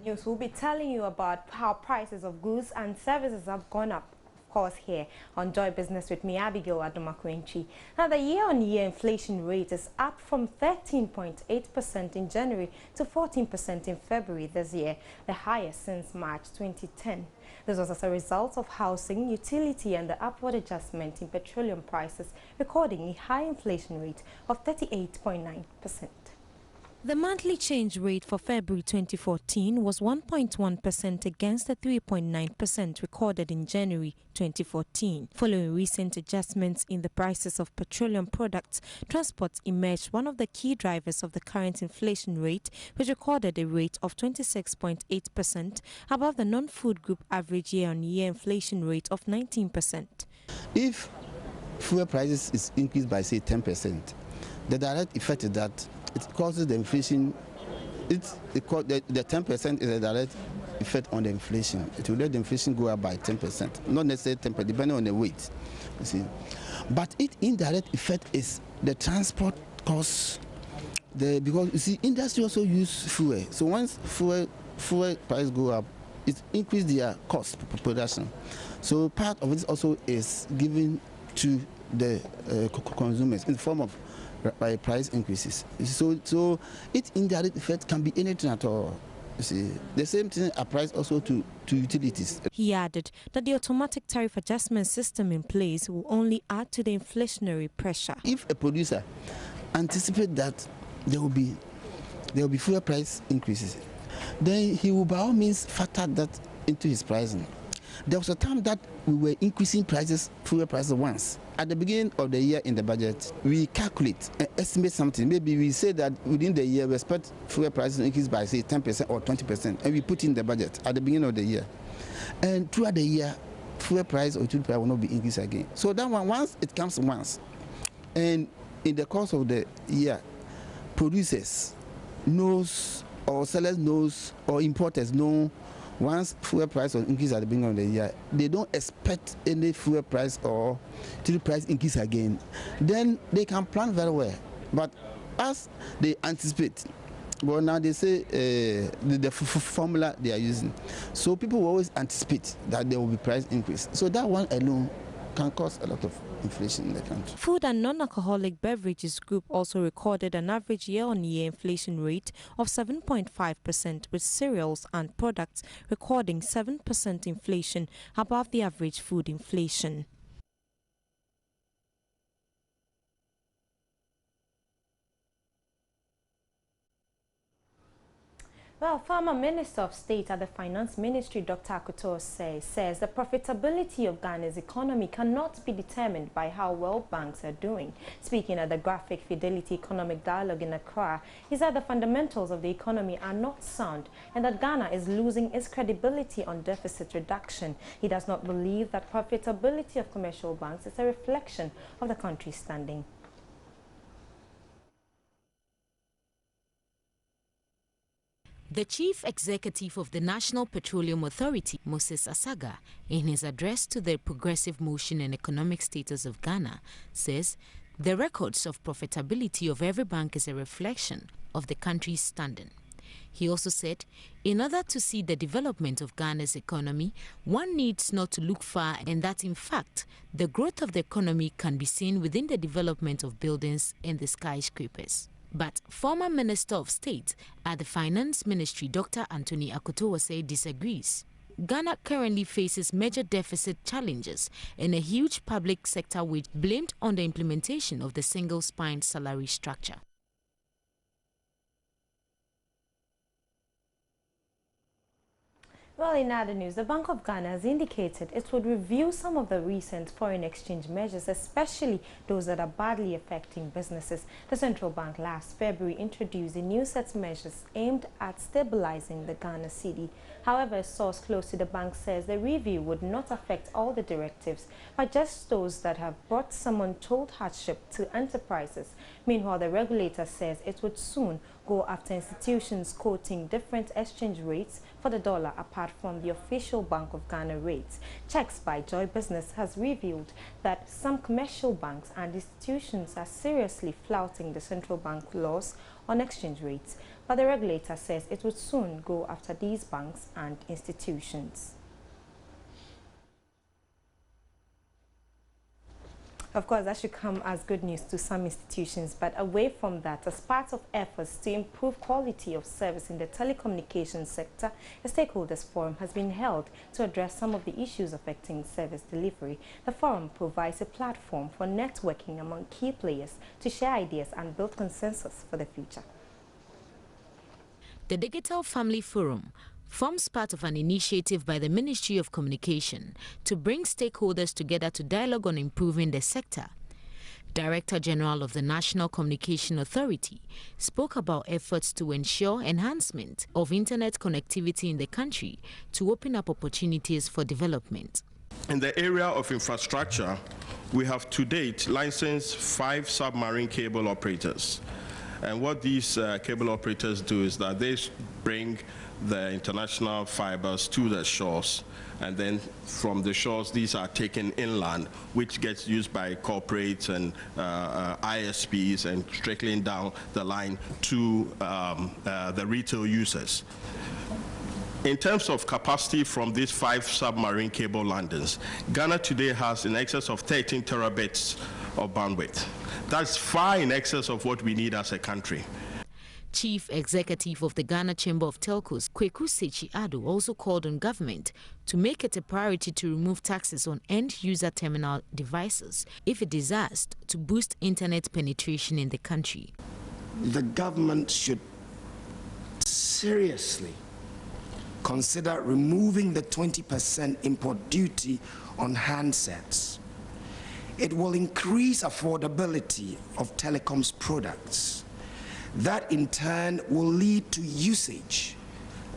News, we'll be telling you about how prices of goods and services have gone up, of course, here on Joy Business with me, Abigail Adomakwenchi. Now, the year-on-year inflation rate is up from 13.8% in January to 14% in February this year, the highest since March 2010. This was as a result of housing, utility and the upward adjustment in petroleum prices, recording a high inflation rate of 38.9%. The monthly change rate for February 2014 was 1.1% against the 3.9% recorded in January 2014. Following recent adjustments in the prices of petroleum products, transport emerged one of the key drivers of the current inflation rate, which recorded a rate of 26.8%, above the non-food group average year-on-year inflation rate of 19%. If fuel prices is increased by, say, 10%, the direct effect is that it causes the inflation. The 10% is a direct effect on the inflation. It will let the inflation go up by 10%, not necessarily 10%, depending on the weight. You see, but its indirect effect is the transport costs. Because you see, industry also use fuel. So once fuel price go up, it increase their cost per production. So part of it also is given to the consumers in the form of by price increases. So its indirect effect can be anything at all. You see, the same thing applies also to utilities. He added that the automatic tariff adjustment system in place will only add to the inflationary pressure. If a producer anticipates that there will be fuel price increases, then he will by all means factor that into his pricing. There was a time that we were increasing fuel prices once. At the beginning of the year in the budget, we calculate and estimate something. Maybe we say that within the year we expect fuel prices to increase by, say, 10% or 20%, and we put in the budget at the beginning of the year. And throughout the year, fuel price or utility price will not be increased again. So that one, once it comes once, and in the course of the year, producers knows, or sellers knows, or importers know, once fuel price will increase at the beginning of the year, they don't expect any fuel price or utility price increase again. Then they can plan very well. But as they anticipate, well, now they say the formula they are using. So people will always anticipate that there will be price increase. So that one alone can cause a lot of inflation in the country. Food and non-alcoholic beverages group also recorded an average year-on-year inflation rate of 7.5%, with cereals and products recording 7% inflation, above the average food inflation. Well, former Minister of State at the Finance Ministry, Dr. Akoto says the profitability of Ghana's economy cannot be determined by how well banks are doing. Speaking at the Graphic Fidelity Economic Dialogue in Accra, he said the fundamentals of the economy are not sound and that Ghana is losing its credibility on deficit reduction. He does not believe that profitability of commercial banks is a reflection of the country's standing. The Chief Executive of the National Petroleum Authority, Moses Asaga, in his address to the Progressive Motion and Economic Status of Ghana, says the records of profitability of every bank is a reflection of the country's standing. He also said, in order to see the development of Ghana's economy, one needs not to look far, and that in fact, the growth of the economy can be seen within the development of buildings and the skyscrapers. But former Minister of State at the Finance Ministry, Dr. Anthony Akoto, disagrees. Ghana currently faces major deficit challenges and a huge public sector which blamed on the implementation of the single-spine salary structure. Well, in other news, the Bank of Ghana has indicated it would review some of the recent foreign exchange measures, especially those that are badly affecting businesses. The central bank last February introduced a new set of measures aimed at stabilizing the Ghana cedi. However, a source close to the bank says the review would not affect all the directives, but just those that have brought some untold hardship to enterprises. Meanwhile, the regulator says it would soon go after institutions quoting different exchange rates for for the dollar apart from the official Bank of Ghana rates. Checks by Joy Business has revealed that some commercial banks and institutions are seriously flouting the central bank laws on exchange rates, but the regulator says it would soon go after these banks and institutions. Of course, that should come as good news to some institutions, but away from that, as part of efforts to improve quality of service in the telecommunications sector, a stakeholders forum has been held to address some of the issues affecting service delivery. The forum provides a platform for networking among key players to share ideas and build consensus for the future. The Digital Family Forum forms part of an initiative by the Ministry of Communication to bring stakeholders together to dialogue on improving the sector. Director General of the National Communication Authority spoke about efforts to ensure enhancement of internet connectivity in the country to open up opportunities for development. In the area of infrastructure, we have to date licensed 5 submarine cable operators. And what these cable operators do is that they bring the international fibers to the shores, and then from the shores these are taken inland, which gets used by corporates and ISPs and trickling down the line to the retail users. In terms of capacity from these 5 submarine cable landings, Ghana today has in excess of 13 terabits of bandwidth. That's far in excess of what we need as a country. Chief Executive of the Ghana Chamber of Telcos, Kweku Sechi Ado, also called on government to make it a priority to remove taxes on end-user terminal devices if it desires to boost internet penetration in the country. The government should seriously consider removing the 20% import duty on handsets. It will increase affordability of telecoms products. That in turn will lead to usage,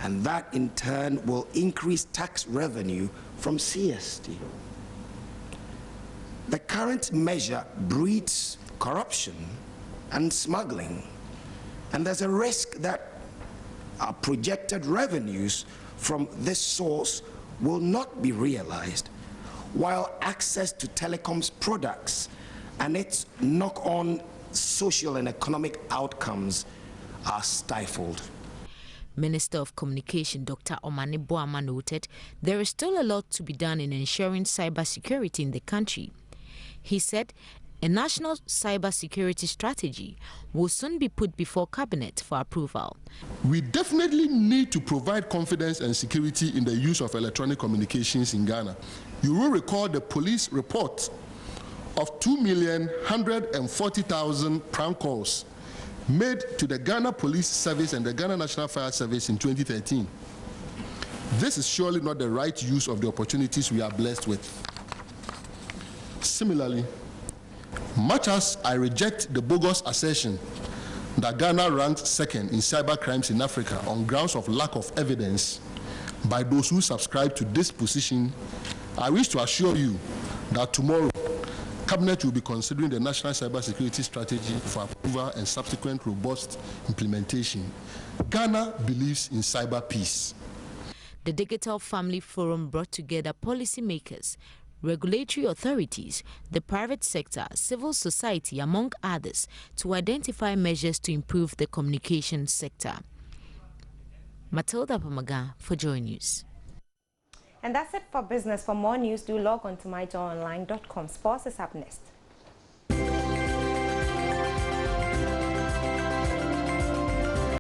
and that in turn will increase tax revenue from CST. The current measure breeds corruption and smuggling, and there's a risk that our projected revenues from this source will not be realized, while access to telecoms products and its knock-on social and economic outcomes are stifled. Minister of Communication Dr. Omane Boama noted there is still a lot to be done in ensuring cybersecurity in the country. He said a national cybersecurity strategy will soon be put before Cabinet for approval. We definitely need to provide confidence and security in the use of electronic communications in Ghana. You will recall the police report of 2,140,000 prank calls made to the Ghana Police Service and the Ghana National Fire Service in 2013. This is surely not the right use of the opportunities we are blessed with. Similarly, much as I reject the bogus assertion that Ghana ranked second in cyber crimes in Africa on grounds of lack of evidence by those who subscribe to this position, I wish to assure you that tomorrow, Cabinet will be considering the National Cybersecurity Strategy for approval and subsequent robust implementation. Ghana believes in cyber peace. The Digital Family Forum brought together policymakers, regulatory authorities, the private sector, civil society, among others, to identify measures to improve the communication sector. Matilda Pamaga for Joy News. And that's it for business. For more news, do log on to myjoyonline.com. Sports is up next.